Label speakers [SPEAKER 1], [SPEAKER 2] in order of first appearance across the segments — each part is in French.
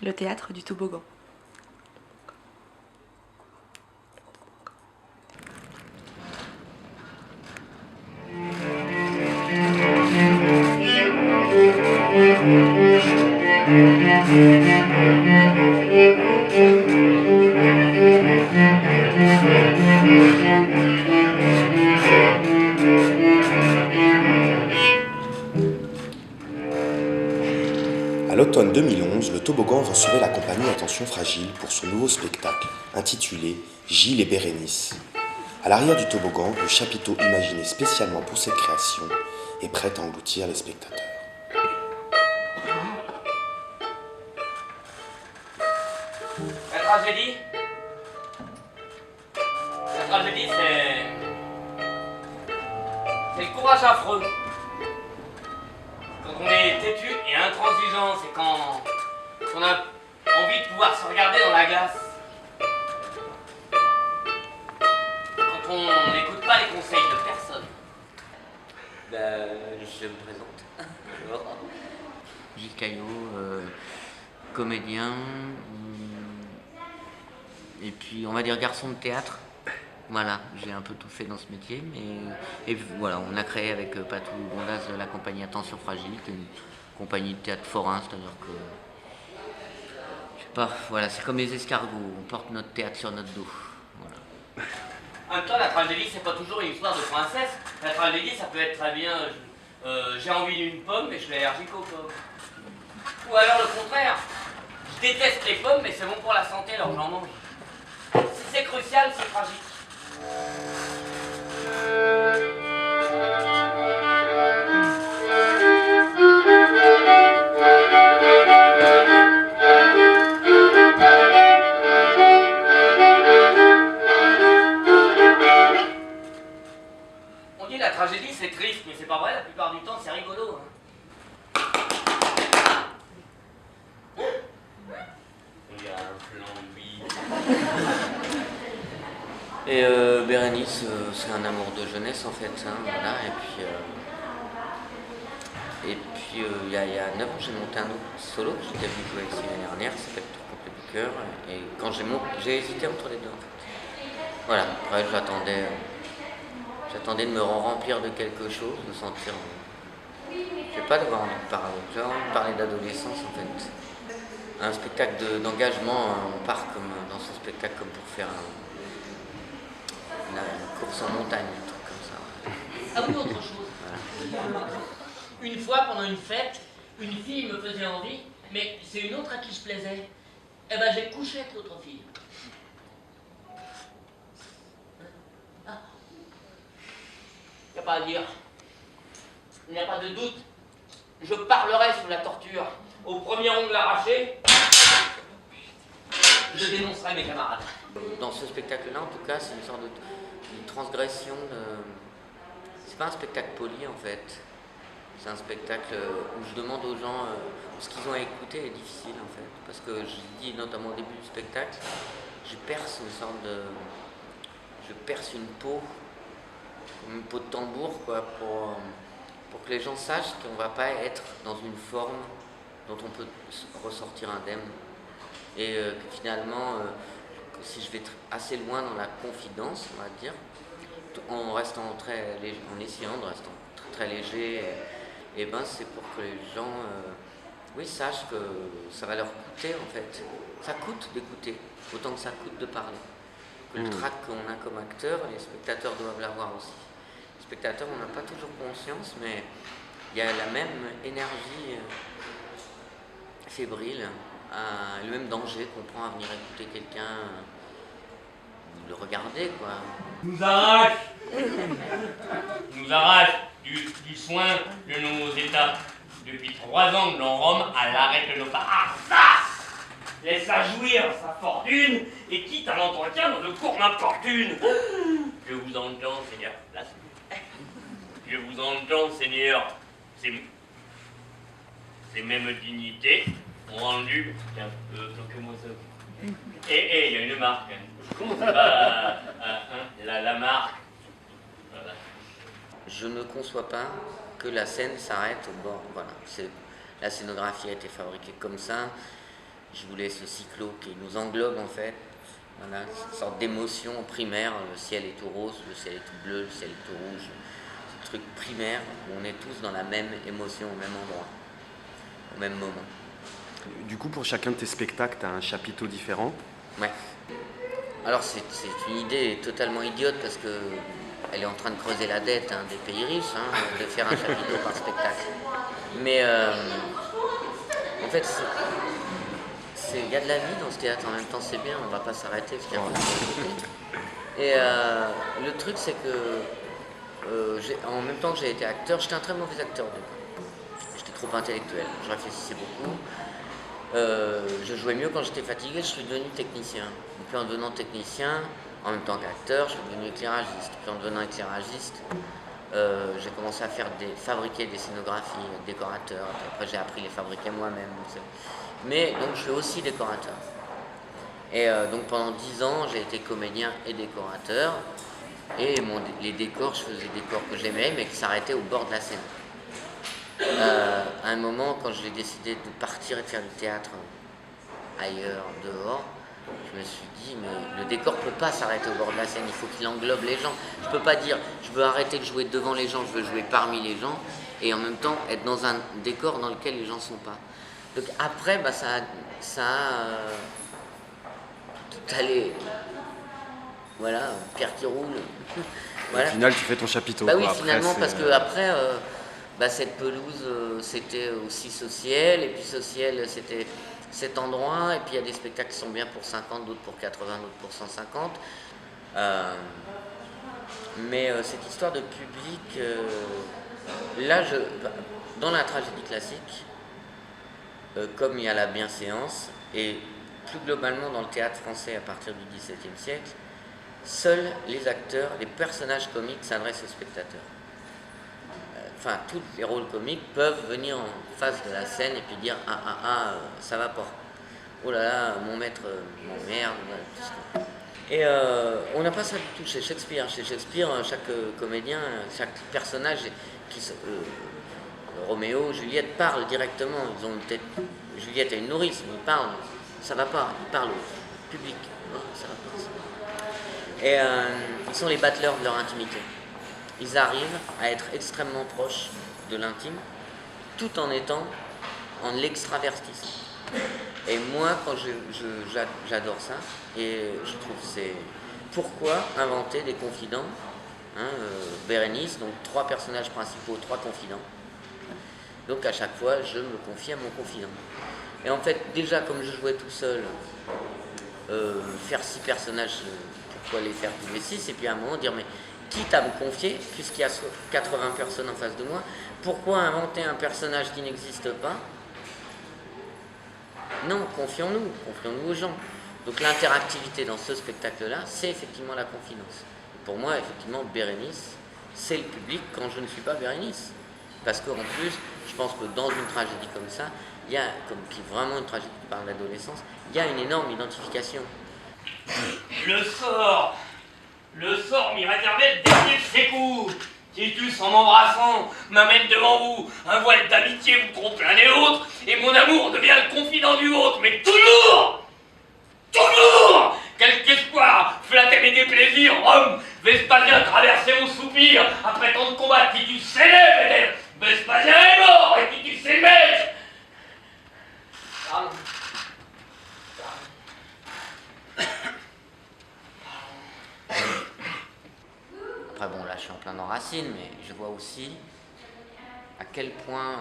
[SPEAKER 1] Le théâtre du toboggan.
[SPEAKER 2] À l'automne 2011, le toboggan recevait la compagnie Attention Fragile pour son nouveau spectacle, intitulé Gilles et Bérénice. À l'arrière du toboggan, le chapiteau imaginé spécialement pour cette création est prêt à engloutir les spectateurs.
[SPEAKER 3] La tragédie, c'est le courage affreux. Quand on est têtu et intransigeant, c'est quand on a envie de pouvoir se regarder dans la glace. Quand on n'écoute pas les conseils de personne.
[SPEAKER 4] Je me présente. Gilles Caillot, comédien, et puis on va dire garçon de théâtre. Voilà, j'ai un peu tout fait dans ce métier, et voilà, on a créé avec Patou Gondas la compagnie Attention Fragile, qui est une compagnie de théâtre forain, c'est-à-dire que, je sais pas, voilà, c'est comme les escargots, on porte notre théâtre sur notre dos. Voilà.
[SPEAKER 3] En même temps, la tragédie, c'est pas toujours une histoire de princesse. La tragédie, ça peut être très bien, j'ai envie d'une pomme, mais je suis allergique aux pommes. Ou alors le contraire, je déteste les pommes, mais c'est bon pour la santé, alors j'en mange. Si c'est crucial, c'est tragique. On dit la tragédie c'est triste, mais c'est pas vrai, la plupart du temps c'est rigolo. Il y a un flambi.
[SPEAKER 4] Et Bérénice, c'est un amour de jeunesse en fait, hein, voilà, et puis il y a 9 ans j'ai monté un autre solo que j'étais venu jouer ici l'année dernière, ça s'appelle Tout complet du cœur, et quand j'ai hésité entre les deux en fait. Voilà, après j'attendais de me remplir de quelque chose, de sentir, je sais pas, d'avoir envie de parler, j'ai envie de parler d'adolescence en fait. Un spectacle d'engagement, on part comme dans ce spectacle comme pour faire une course en montagne, un truc comme ça.
[SPEAKER 3] Ah oui, autre chose. Voilà. Une fois, pendant une fête, une fille me faisait envie, mais c'est une autre à qui je plaisais. Eh ben, j'ai couché avec l'autre fille. Ah. Il n'y a pas à dire. Il n'y a pas de doute. Je parlerai sous la torture. Au premier ongle arraché, je dénoncerai mes camarades.
[SPEAKER 4] Dans ce spectacle-là, en tout cas, c'est une sorte de transgression de... C'est pas un spectacle poli, en fait. C'est un spectacle où je demande aux gens ce qu'ils ont à écouter est difficile, en fait. Parce que je dis, notamment au début du spectacle, je perce une peau, comme une peau de tambour, quoi, pour que les gens sachent qu'on va pas être dans une forme dont on peut ressortir indemne. Et que finalement, si je vais assez loin dans la confidence, on va dire, en restant en essayant de rester très, très léger, et ben c'est pour que les gens sachent que ça va leur coûter en fait. Ça coûte d'écouter, autant que ça coûte de parler. Que le trac qu'on a comme acteur, les spectateurs doivent l'avoir aussi. Les spectateurs, on n'a pas toujours conscience, mais il y a la même énergie fébrile, le même danger qu'on prend à venir écouter quelqu'un, le regarder, quoi.
[SPEAKER 3] Nous arrache du soin de nos États. Depuis 3 ans que l'on Rome à l'arrêt de nos pas. Laisse-la jouir sa fortune et quitte à l'entretien dans de courtes infortunes. Je vous entends, Seigneur. Là, je vous entends, Seigneur. Ces mêmes dignités ont rendu un peu que moi ça. Il y a une marque. Comment ça va la marque? Voilà.
[SPEAKER 4] Je ne conçois pas que la scène s'arrête au bord. Voilà, la scénographie a été fabriquée comme ça. Je voulais ce cyclo qui nous englobe en fait. Voilà, cette sorte d'émotion primaire, le ciel est tout rose, le ciel est tout bleu, le ciel est tout rouge. Ce truc primaire où on est tous dans la même émotion au même endroit, au même moment.
[SPEAKER 2] Du coup, pour chacun de tes spectacles, tu as un chapiteau différent.
[SPEAKER 4] Ouais. Alors c'est une idée totalement idiote parce que elle est en train de creuser la dette des pays riches, de faire un chapiteau par spectacle. Mais en fait, il y a de la vie dans ce théâtre, en même temps c'est bien, on va pas s'arrêter parce qu'il y a beaucoup de côté. Et le truc c'est que en même temps que j'ai été acteur, j'étais un très mauvais acteur. J'étais trop intellectuel, je réfléchissais beaucoup. Je jouais mieux quand j'étais fatigué, je suis devenu technicien. Et puis en devenant technicien, en même temps qu'acteur, je suis devenu éclairagiste. Puis en devenant éclairagiste, j'ai commencé à fabriquer des scénographies, décorateur. Puis après j'ai appris à les fabriquer moi-même. Mais donc je suis aussi décorateur. Et donc pendant 10 ans, j'ai été comédien et décorateur. Et les décors, je faisais des décors que j'aimais, mais qui s'arrêtaient au bord de la scène. À un moment, quand j'ai décidé de partir et de faire du théâtre ailleurs, dehors, je me suis dit, mais le décor ne peut pas s'arrêter au bord de la scène, il faut qu'il englobe les gens. Je ne peux pas dire, je veux arrêter de jouer devant les gens, je veux jouer parmi les gens, et en même temps être dans un décor dans lequel les gens ne sont pas. Donc après, ça a tout allé. Voilà, pierre qui roule. Voilà.
[SPEAKER 2] Au final, tu fais ton chapiteau.
[SPEAKER 4] Bah oui,
[SPEAKER 2] Après,
[SPEAKER 4] finalement, parce que après, cette pelouse, c'était aussi Sociel, et puis Sociel, c'était cet endroit, et puis il y a des spectacles qui sont bien pour 50, d'autres pour 80, d'autres pour 150. Mais cette histoire de public, là, dans la tragédie classique, comme il y a la bienséance, et plus globalement dans le théâtre français à partir du XVIIe siècle, seuls les acteurs, les personnages comiques s'adressent aux spectateurs. Enfin, tous les rôles comiques peuvent venir en face de la scène et puis dire ça va pas. Oh là là, mon maître m'emmerde. Voilà. Et on n'a pas ça du tout chez Shakespeare. Chez Shakespeare, chaque comédien, chaque personnage, Roméo, Juliette parlent directement. Ils ont peut-être. Juliette a une nourrice, mais ils parlent. Ça va pas. Ils parlent au public. Oh, ça va pas. Et ils sont les battleurs de leur intimité. Ils arrivent à être extrêmement proches de l'intime, tout en étant en l'extravertisme. Et moi, j'adore ça, et je trouve c'est... Pourquoi inventer des confidents, Bérénice, donc 3 personnages principaux, 3 confidents. Donc à chaque fois, je me confie à mon confident. Et en fait, déjà, comme je jouais tout seul, faire 6 personnages, pourquoi les faire tous les 6? Et puis à un moment, dire, mais quitte à me confier, puisqu'il y a 80 personnes en face de moi, pourquoi inventer un personnage qui n'existe pas? Non, confions-nous aux gens. Donc l'interactivité dans ce spectacle-là, c'est effectivement la confidence. Pour moi, effectivement, Bérénice, c'est le public quand je ne suis pas Bérénice. Parce qu'en plus, je pense que dans une tragédie comme ça, il y a, qui est vraiment une tragédie qui parle d'adolescence, il y a une énorme identification.
[SPEAKER 3] Le sort m'y réservait le dernier de ses coups. Titus, en m'embrassant, m'amène devant vous. Un voile d'amitié vous trompe l'un et l'autre, et mon amour devient le confident du vôtre. Mais toujours, quelque espoir flattait mes déplaisirs. Rome, Vespasien traversait mon soupir. Après tant de combats, Titus s'élève, et Vespasien est mort, et Titus est maître. Pardon.
[SPEAKER 4] Après bon, là je suis en plein dans Racine, mais je vois aussi à quel point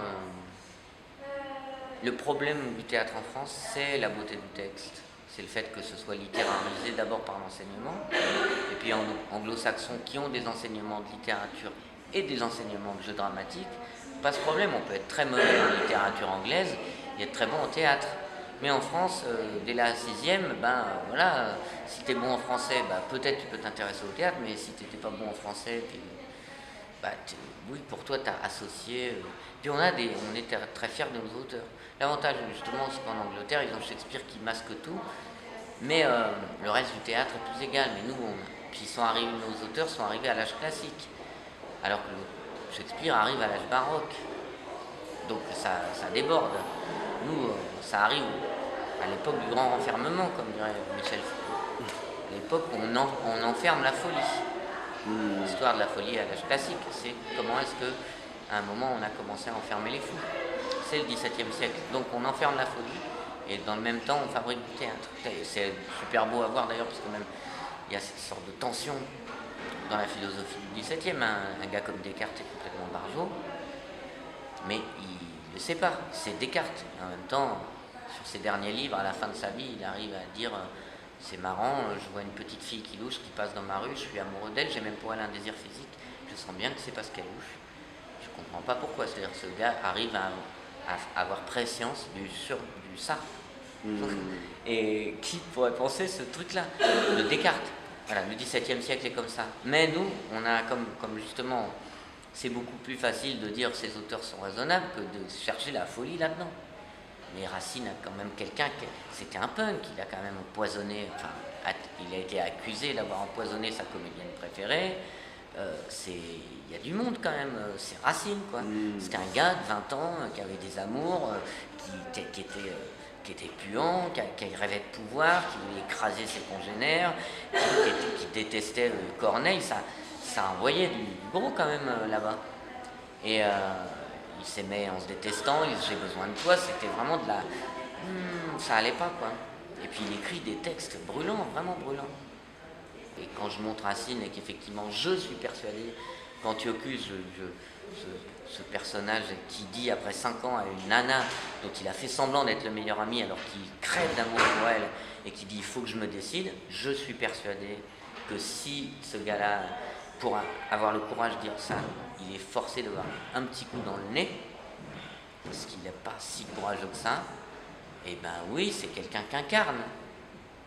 [SPEAKER 4] le problème du théâtre en France, c'est la beauté du texte. C'est le fait que ce soit littérarisé d'abord par l'enseignement, et puis anglo-saxons qui ont des enseignements de littérature et des enseignements de jeu dramatique. Pas ce problème, on peut être très mauvais en littérature anglaise et être très bon en théâtre. Mais en France, dès la 6e, voilà, si tu es bon en français, peut-être tu peux t'intéresser au théâtre, mais si tu n'étais pas bon en français, oui, pour toi, tu as associé. Puis on est très fiers de nos auteurs. L'avantage, justement, c'est qu'en Angleterre, ils ont Shakespeare qui masque tout, mais le reste du théâtre est plus égal. Mais nous, puis nos auteurs sont arrivés à l'âge classique, alors que Shakespeare arrive à l'âge baroque. Donc ça déborde. Nous, ça arrive à l'époque du grand renfermement, comme dirait Michel Foucault. À l'époque, on enferme la folie. L'histoire de la folie à l'âge classique, c'est comment est-ce que à un moment on a commencé à enfermer les fous. C'est le XVIIe siècle. Donc on enferme la folie et dans le même temps on fabrique du théâtre. C'est super beau à voir d'ailleurs parce que même il y a cette sorte de tension dans la philosophie du XVIIe. Un gars comme Descartes est complètement barjot, mais il ne sait pas, c'est Descartes. En même temps, sur ses derniers livres, à la fin de sa vie, il arrive à dire c'est marrant, je vois une petite fille qui louche, qui passe dans ma rue, je suis amoureux d'elle, j'ai même pour elle un désir physique, je sens bien que c'est parce qu'elle louche. Je ne comprends pas pourquoi. C'est-à-dire que ce gars arrive à avoir préscience du ça. Et qui pourrait penser ce truc-là de Descartes? Voilà, le XVIIe siècle est comme ça. Mais nous, on a comme justement, c'est beaucoup plus facile de dire ces auteurs sont raisonnables que de chercher la folie là-dedans. Mais Racine a quand même c'était un punk, il a quand même empoisonné, enfin, il a été accusé d'avoir empoisonné sa comédienne préférée. Il y a du monde quand même, c'est Racine quoi. C'était un gars de 20 ans qui avait des amours, qui était puant, qui rêvait de pouvoir, qui voulait écraser ses congénères, qui détestait Corneille, ça envoyait du gros quand même là-bas. Et il s'aimait en se détestant, j'ai besoin de toi, c'était vraiment de la... ça allait pas quoi. Et puis il écrit des textes brûlants, vraiment brûlants. Et quand je montre Racine et qu'effectivement je suis persuadé qu'Antiochus, ce personnage qui dit après 5 ans à une nana dont il a fait semblant d'être le meilleur ami alors qu'il crève d'amour pour elle et qui dit il faut que je me décide, je suis persuadé que si ce gars-là, pour avoir le courage de dire ça, il est forcé d'avoir un petit coup dans le nez, parce qu'il n'est pas si courageux que ça, et ben oui, c'est quelqu'un qui incarne,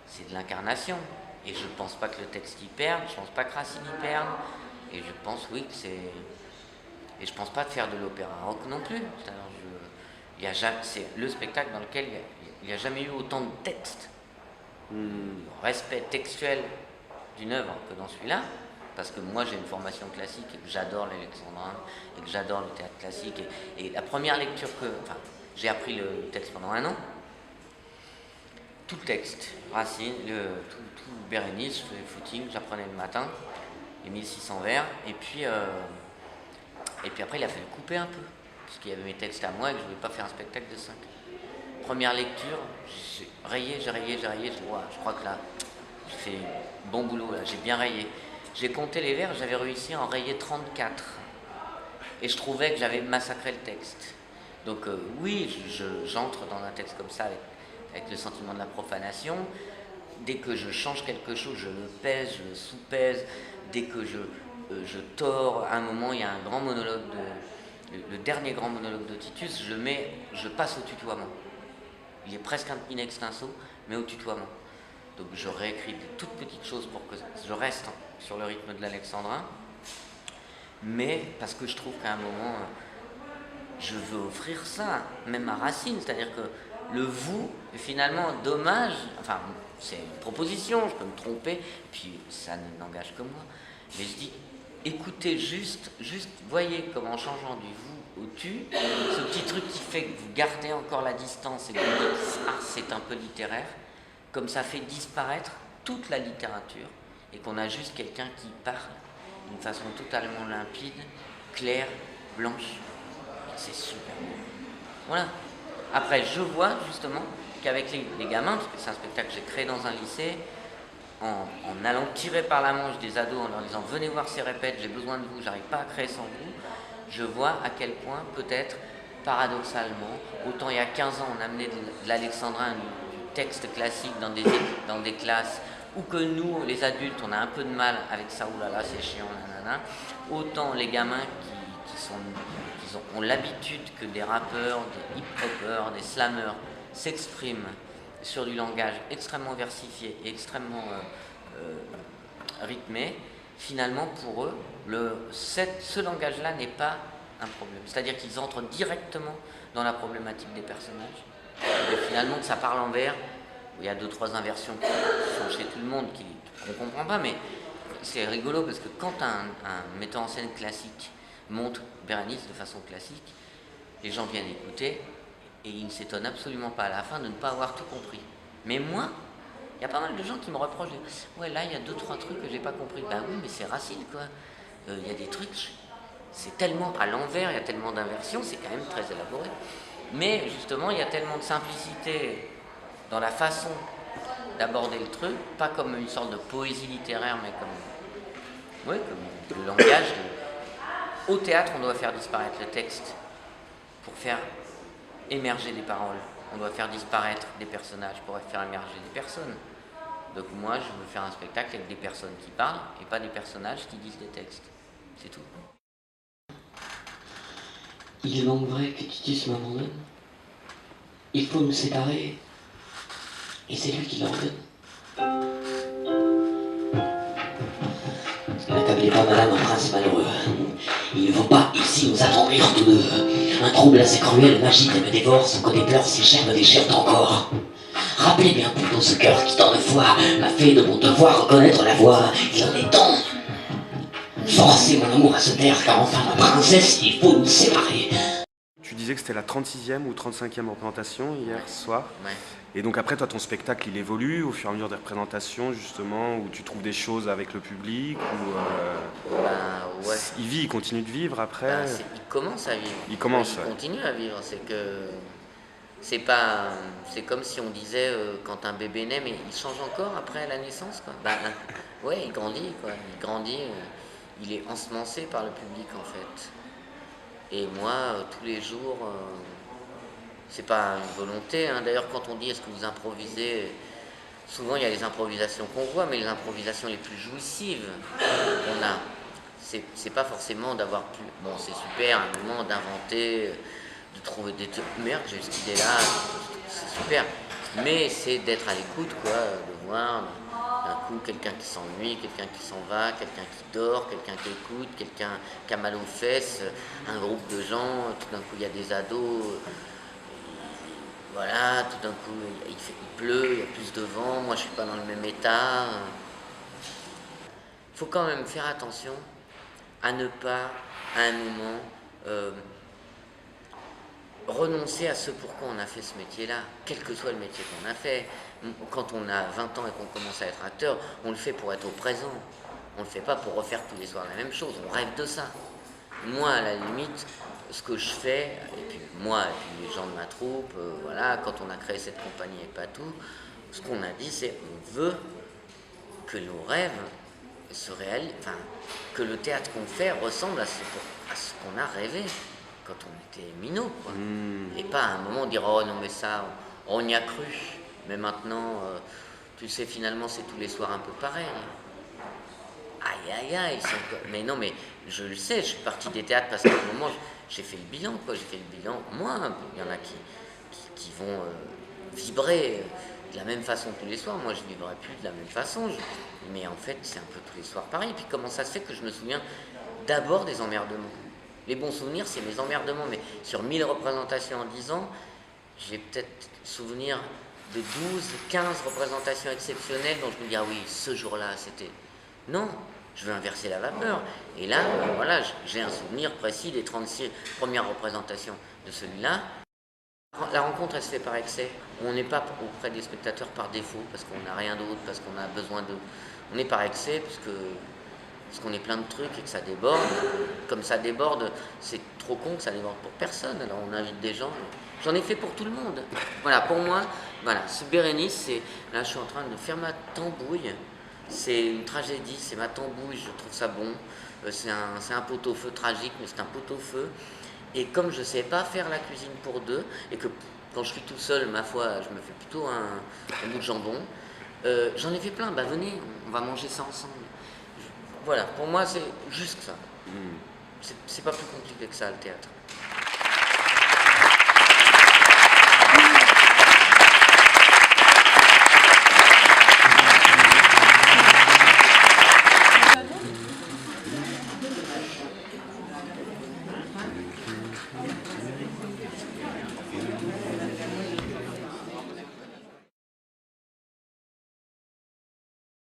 [SPEAKER 4] c'est de l'incarnation. Et je pense pas que le texte y perde, je pense pas que Racine y perde, et je pense oui que c'est... Et je pense pas de faire de l'opéra rock non plus. C'est le spectacle dans lequel il n'y a jamais eu autant de textes, respect textuel d'une œuvre que dans celui-là, parce que moi j'ai une formation classique et que j'adore l'alexandrin et que j'adore le théâtre classique. Et la première lecture j'ai appris le texte pendant 1 an, tout le texte, Racine, tout Bérénice, je faisais le footing, j'apprenais le matin, les 1600 vers, et puis après il a fallu couper un peu, parce qu'il y avait mes textes à moi et que je ne voulais pas faire un spectacle de 5. Première lecture, j'ai rayé, je crois que là, j'ai fait bon boulot, là, j'ai bien rayé. J'ai compté les vers, j'avais réussi à en rayer 34, et je trouvais que j'avais massacré le texte. Donc oui, j'entre dans un texte comme ça avec le sentiment de la profanation. Dès que je change quelque chose, je le pèse, je le sous-pèse. Dès que je tords, à un moment, il y a un grand monologue, le dernier grand monologue de Titus, je passe au tutoiement. Il est presque in extenso, mais au tutoiement. Donc je réécris des toutes petites choses pour que je reste sur le rythme de l'alexandrin, mais parce que je trouve qu'à un moment, je veux offrir ça, même à Racine, c'est-à-dire que le vous est finalement dommage, enfin c'est une proposition, je peux me tromper, et puis ça n'engage que moi, mais je dis écoutez juste voyez comment en changeant du vous au tu, ce petit truc qui fait que vous gardez encore la distance et que vous dites ah c'est un peu littéraire, comme ça fait disparaître toute la littérature et qu'on a juste quelqu'un qui parle d'une façon totalement limpide, claire, blanche. C'est super beau. Voilà. Après, je vois justement qu'avec les gamins, parce que c'est un spectacle que j'ai créé dans un lycée, en allant tirer par la manche des ados, en leur disant venez voir ces répètes, j'ai besoin de vous, j'arrive pas à créer sans vous, je vois à quel point peut-être, paradoxalement, autant il y a 15 ans on amenait de l'alexandrin, du texte classique dans des classes, ou que nous, les adultes, on a un peu de mal avec ça, oulala, c'est chiant, nanana, autant les gamins qui ont l'habitude que des rappeurs, des hip-hoppers, des slammers s'expriment sur du langage extrêmement versifié et extrêmement rythmé, finalement pour eux, ce langage-là n'est pas un problème. C'est-à-dire qu'ils entrent directement dans la problématique des personnages. Et finalement, que ça parle en vers, il y a 2-3 inversions qui sont chez tout le monde qu'on ne comprend pas, mais c'est rigolo parce que quand un metteur en scène classique monte Bérénice de façon classique, les gens viennent écouter Et il ne s'étonne absolument pas à la fin de ne pas avoir tout compris. Mais moi, il y a pas mal de gens qui me reprochent de, ouais, là, il y a 2-3 trucs que j'ai pas compris. Ben oui, mais c'est Racine, quoi. Il y a des trucs, c'est tellement à l'envers, il y a tellement d'inversions, c'est quand même très élaboré. Mais justement, il y a tellement de simplicité dans la façon d'aborder le truc, pas comme une sorte de poésie littéraire, mais comme, ouais, comme le langage. Au théâtre, on doit faire disparaître le texte pour faire émerger des paroles. On doit faire disparaître des personnages pour faire émerger des personnes. Donc moi, je veux faire un spectacle avec des personnes qui parlent et pas des personnages qui disent des textes. C'est tout.
[SPEAKER 1] Il est donc vrai que Titus m'abandonne. Il faut nous séparer. Et c'est lui qui l'ordonne. N'accablez pas madame un prince malheureux. Il ne faut pas ici nous attendrir tous deux. Un trouble assez cruel m'agite et me dévore sans que des pleurs si chers me déchirent encore. Rappelez bien plutôt ce cœur qui tant de fois m'a fait de mon devoir reconnaître la voix. Il en est temps. Forcez mon amour à se taire, car enfin ma princesse, il faut nous séparer.
[SPEAKER 2] Tu disais que c'était la 36e ou 35e représentation hier soir.
[SPEAKER 4] Ouais.
[SPEAKER 2] Et donc après, toi, ton spectacle, il évolue au fur et à mesure des représentations, justement, où tu trouves des choses avec le public, ou
[SPEAKER 4] Ben ouais.
[SPEAKER 2] il vit, il continue de vivre après.
[SPEAKER 4] Ben, il commence à vivre.
[SPEAKER 2] Il commence,
[SPEAKER 4] Il
[SPEAKER 2] ouais.
[SPEAKER 4] continue à vivre. C'est que c'est pas. C'est comme si on disait quand un bébé naît, mais il change encore après la naissance, quoi. Ben ouais, il grandit, quoi. Il grandit. Il est ensemencé par le public, en fait. Et moi, tous les jours, c'est pas une volonté. Hein. D'ailleurs, quand on dit est-ce que vous improvisez, souvent il y a les improvisations qu'on voit, mais les improvisations les plus jouissives qu'on a, c'est pas forcément d'avoir pu. Bon, c'est super, un moment d'inventer, de trouver des trucs. Merde, j'ai cette idée-là, c'est super. Mais c'est d'être à l'écoute, quoi, de voir. D'un coup, quelqu'un qui s'ennuie, quelqu'un qui s'en va, quelqu'un qui dort, quelqu'un qui écoute, quelqu'un qui a mal aux fesses, un groupe de gens, tout d'un coup il y a des ados, voilà, tout d'un coup il pleut, il y a plus de vent, moi je suis pas dans le même état. Il faut quand même faire attention à ne pas, à un moment, renoncer à ce pourquoi on a fait ce métier-là, quel que soit le métier qu'on a fait. Quand on a 20 ans et qu'on commence à être acteur, on le fait pour être au présent. On ne le fait pas pour refaire tous les soirs la même chose, on rêve de ça. Moi, à la limite, ce que je fais, et puis moi et puis les gens de ma troupe, voilà, quand on a créé cette compagnie avec Patou, ce qu'on a dit, c'est on veut que nos rêves se réalisent, enfin, que le théâtre qu'on fait ressemble à ce qu'on a rêvé quand on était minot, quoi. Et pas à un moment dire oh non mais ça, on y a cru, mais maintenant, tu sais, finalement c'est tous les soirs un peu pareil. Aïe aïe aïe, mais non mais je le sais, je suis parti des théâtres parce qu'à un moment j'ai fait le bilan, quoi, j'ai fait le bilan, moi, il y en a qui vont vibrer de la même façon tous les soirs, moi je ne vibrerai plus de la même façon, mais en fait c'est un peu tous les soirs pareil, et puis comment ça se fait que je me souviens d'abord des emmerdements. Les bons souvenirs, c'est mes emmerdements, mais sur 1000 représentations en 10 ans, j'ai peut-être souvenir de 12, 15 représentations exceptionnelles dont je me dis, ah oui, ce jour-là, c'était... Non, je veux inverser la vapeur. Et là, voilà, j'ai un souvenir précis des 36 premières représentations de celui-là. La rencontre, elle se fait par excès. On n'est pas auprès des spectateurs par défaut, parce qu'on n'a rien d'autre, parce qu'on a besoin d'eux. On est par excès, parce qu'on est plein de trucs et que ça déborde. Comme ça déborde, c'est trop con que ça déborde pour personne. Alors on invite des gens. J'en ai fait pour tout le monde. Voilà, pour moi, voilà, ce Bérénice, c'est... Là, je suis en train de faire ma tambouille. C'est une tragédie, c'est ma tambouille, je trouve ça bon. C'est un pot-au-feu tragique, mais c'est un pot-au-feu. Et comme je ne sais pas faire la cuisine pour deux, et que quand je suis tout seul, ma foi, je me fais plutôt un bout de jambon, j'en ai fait plein. Bah venez, on va manger ça ensemble. Voilà, pour moi, c'est juste ça. C'est pas plus compliqué que ça, le théâtre.